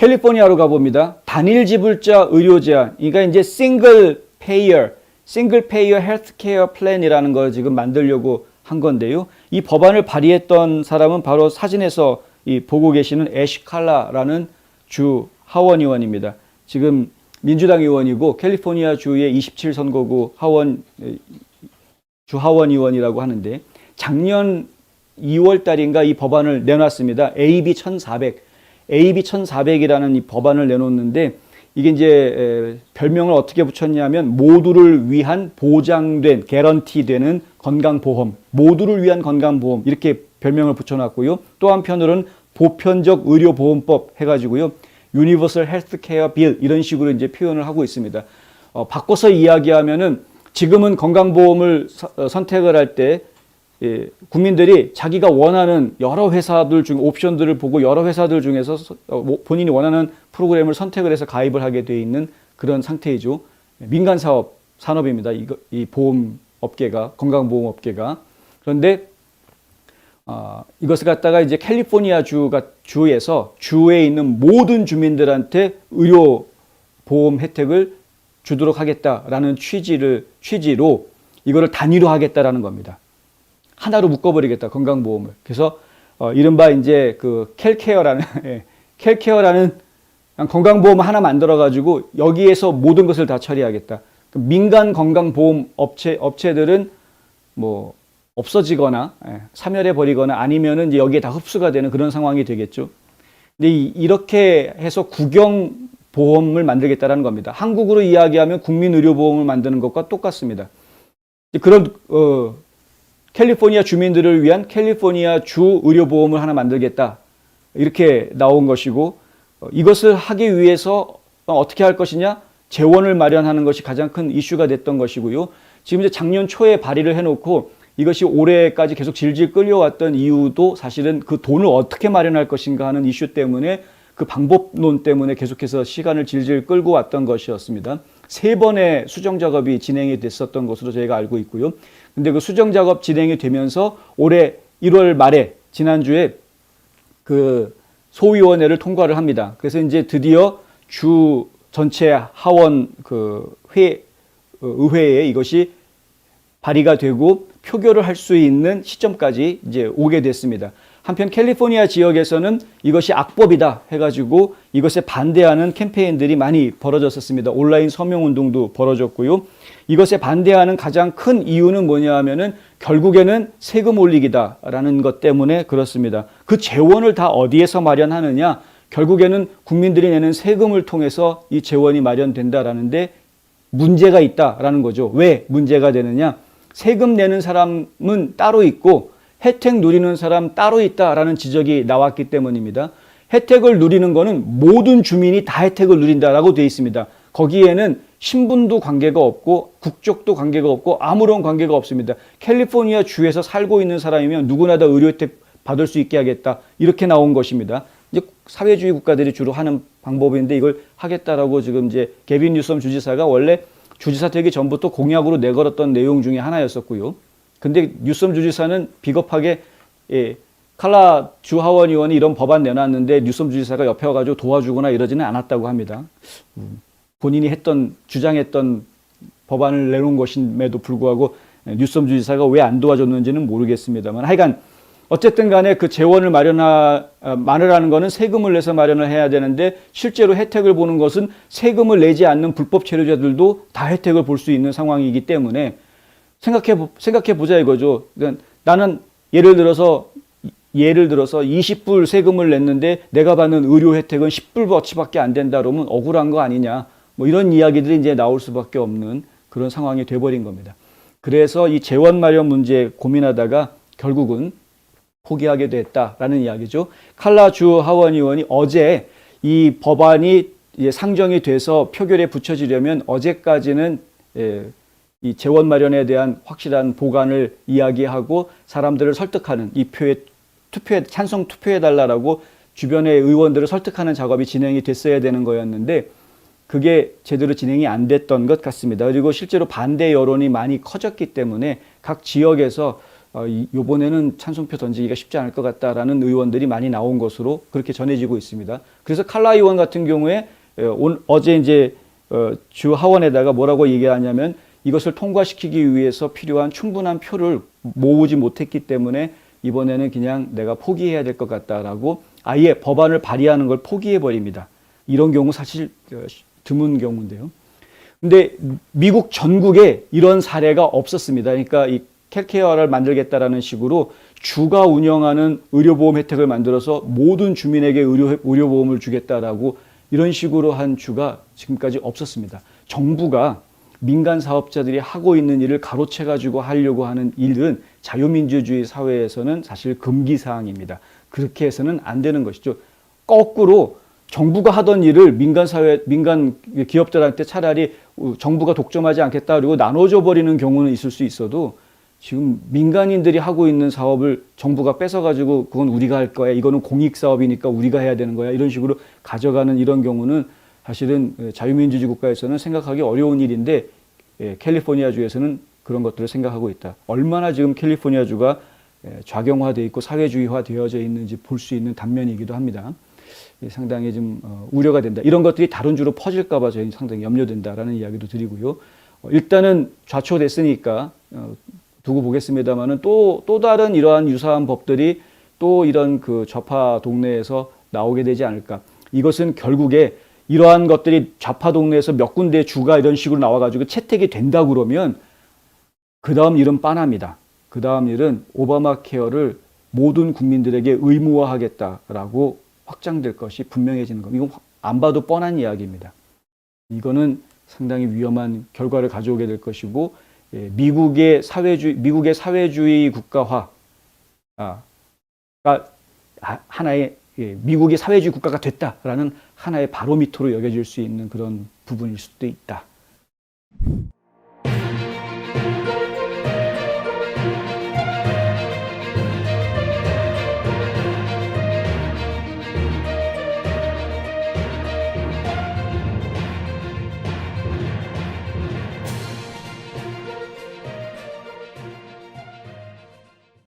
캘리포니아로 가봅니다. 단일 지불자 의료 제한, 그러니까 이제 싱글 페이어 헬스케어 플랜이라는 걸 지금 만들려고 한 건데요. 이 법안을 발의했던 사람은 바로 사진에서 보고 계시는 애쉬 칼라라는 주 하원 의원입니다. 지금 민주당 의원이고 캘리포니아 주의 27선거구 주 하원 의원이라고 하는데, 작년 2월 달인가 이 법안을 내놨습니다. AB 1400이라는 이 법안을 내놓는데, 이게 이제 별명을 어떻게 붙였냐면 모두를 위한 보장된, 개런티되는 건강보험, 모두를 위한 건강보험, 이렇게 별명을 붙여놨고요. 또 한편으로는 보편적 의료보험법 해가지고요, 유니버설 헬스케어 빌, 이런 식으로 이제 표현을 하고 있습니다. 바꿔서 이야기하면은 지금은 건강보험을 선택을 할 때 국민들이 자기가 원하는 여러 회사들 중 옵션들을 보고 여러 회사들 중에서 본인이 원하는 프로그램을 선택을 해서 가입을 하게 돼 있는 그런 상태이죠. 민간 산업입니다. 이 보험 업계가, 건강보험 업계가. 그런데 이것을 갖다가 이제 캘리포니아 주에서 주에 있는 모든 주민들한테 의료 보험 혜택을 주도록 하겠다라는 취지로 이거를 단위로하겠다라는 겁니다. 하나로 묶어버리겠다, 건강보험을. 그래서 이른바 이제 그 캘케어라는 건강보험 하나 만들어가지고 여기에서 모든 것을 다 처리하겠다. 민간 건강보험 업체들은 뭐 없어지거나 사멸해 버리거나 아니면은 이제 여기에 다 흡수가 되는 그런 상황이 되겠죠. 근데 이렇게 해서 국영보험을 만들겠다라는 겁니다. 한국으로 이야기하면 국민의료보험을 만드는 것과 똑같습니다. 그런 캘리포니아 주민들을 위한 캘리포니아 주 의료보험을 하나 만들겠다, 이렇게 나온 것이고, 이것을 하기 위해서 어떻게 할 것이냐, 재원을 마련하는 것이 가장 큰 이슈가 됐던 것이고요. 지금 이제 작년 초에 발의를 해놓고 이것이 올해까지 계속 질질 끌려왔던 이유도 사실은 그 돈을 어떻게 마련할 것인가 하는 이슈 때문에, 그 방법론 때문에 계속해서 시간을 질질 끌고 왔던 것이었습니다. 3번의 수정 작업이 진행이 됐었던 것으로 저희가 알고 있고요. 근데 그 수정 작업 진행이 되면서 올해 1월 말에, 지난주에 그 소위원회를 통과를 합니다. 그래서 이제 드디어 주 전체 하원 의회에 이것이 발의가 되고 표결을 할 수 있는 시점까지 이제 오게 됐습니다. 한편 캘리포니아 지역에서는 이것이 악법이다 해가지고 이것에 반대하는 캠페인들이 많이 벌어졌었습니다. 온라인 서명운동도 벌어졌고요. 이것에 반대하는 가장 큰 이유는 뭐냐 하면은 결국에는 세금 올리기다라는 것 때문에 그렇습니다. 그 재원을 다 어디에서 마련하느냐? 결국에는 국민들이 내는 세금을 통해서 이 재원이 마련된다라는데 문제가 있다라는 거죠. 왜 문제가 되느냐? 세금 내는 사람은 따로 있고 혜택 누리는 사람 따로 있다라는 지적이 나왔기 때문입니다. 혜택을 누리는 거는 모든 주민이 다 혜택을 누린다라고 되어 있습니다. 거기에는 신분도 관계가 없고 국적도 관계가 없고 아무런 관계가 없습니다. 캘리포니아 주에서 살고 있는 사람이면 누구나 다 의료 혜택 받을 수 있게 하겠다, 이렇게 나온 것입니다. 이제 사회주의 국가들이 주로 하는 방법인데 이걸 하겠다라고 지금 이제 게빈 뉴섬 주지사가 원래 주지사 되기 전부터 공약으로 내걸었던 내용 중에 하나였었고요. 근데 뉴섬 주지사는 비겁하게 칼라 주 하원 의원이 이런 법안 내놨는데 뉴섬 주지사가 옆에 와가지고 도와주거나 이러지는 않았다고 합니다. 본인이 주장했던 법안을 내놓은 것임에도 불구하고 뉴섬 주지사가 왜 안 도와줬는지는 모르겠습니다만, 하여간 어쨌든 간에 그 재원을 마련하는 것은 세금을 내서 마련을 해야 되는데, 실제로 혜택을 보는 것은 세금을 내지 않는 불법 체류자들도 다 혜택을 볼 수 있는 상황이기 때문에 생각해 보자 이거죠. 그러니까 나는 예를 들어서 20불 세금을 냈는데 내가 받는 의료 혜택은 10불어치밖에 안 된다 그러면 억울한 거 아니냐, 뭐 이런 이야기들이 이제 나올 수밖에 없는 그런 상황이 돼버린 겁니다. 그래서 이 재원 마련 문제 고민하다가 결국은 포기하게 됐다라는 이야기죠. 칼라 주 하원 의원이 어제 이 법안이 상정이 돼서 표결에 붙여지려면 어제까지는 이 재원 마련에 대한 확실한 보관을 이야기하고 사람들을 설득하는, 이 찬성 투표해달라고 주변의 의원들을 설득하는 작업이 진행이 됐어야 되는 거였는데 그게 제대로 진행이 안 됐던 것 같습니다. 그리고 실제로 반대 여론이 많이 커졌기 때문에 각 지역에서 요번에는 찬송표 던지기가 쉽지 않을 것 같다라는 의원들이 많이 나온 것으로 그렇게 전해지고 있습니다. 그래서 칼라 의원 같은 경우에 어제 이제 주 하원에다가 뭐라고 얘기하냐면 이것을 통과시키기 위해서 필요한 충분한 표를 모으지 못했기 때문에 이번에는 그냥 내가 포기해야 될 것 같다라고 아예 법안을 발의하는 걸 포기해 버립니다. 이런 경우 사실 드문 경우인데요. 근데 미국 전국에 이런 사례가 없었습니다. 그러니까 이 캘케어를 만들겠다라는 식으로 주가 운영하는 의료보험 혜택을 만들어서 모든 주민에게 의료보험을 주겠다라고 이런 식으로 한 주가 지금까지 없었습니다. 정부가 민간 사업자들이 하고 있는 일을 가로채 가지고 하려고 하는 일은 자유민주주의 사회에서는 사실 금기 사항입니다. 그렇게 해서는 안 되는 것이죠. 거꾸로 정부가 하던 일을 민간 기업들한테 차라리 정부가 독점하지 않겠다 그리고 나눠줘 버리는 경우는 있을 수 있어도 지금 민간인들이 하고 있는 사업을 정부가 뺏어가지고 그건 우리가 할 거야. 이거는 공익 사업이니까 우리가 해야 되는 거야. 이런 식으로 가져가는 이런 경우는 사실은 자유민주주의 국가에서는 생각하기 어려운 일인데 캘리포니아주에서는 그런 것들을 생각하고 있다. 얼마나 지금 캘리포니아주가 좌경화되어 있고 사회주의화 되어져 있는지 볼 수 있는 단면이기도 합니다. 상당히 좀 우려가 된다. 이런 것들이 다른 주로 퍼질까 봐 저희는 상당히 염려된다라는 이야기도 드리고요. 일단은 좌초됐으니까 두고 보겠습니다만은 또 다른 이러한 유사한 법들이 또 이런 그 좌파 동네에서 나오게 되지 않을까. 이것은 결국에 이러한 것들이 좌파 동네에서 몇 군데 주가 이런 식으로 나와가지고 채택이 된다 그러면 그 다음 일은 빤합니다. 그 다음 일은 오바마 케어를 모든 국민들에게 의무화하겠다라고 확장될 것이 분명해지는 겁니다. 이건 안 봐도 뻔한 이야기입니다. 이거는 상당히 위험한 결과를 가져오게 될 것이고 미국의 사회주의 국가화가 하나의 미국이 사회주의 국가가 됐다라는 하나의 바로미터로 여겨질 수 있는 그런 부분일 수도 있다.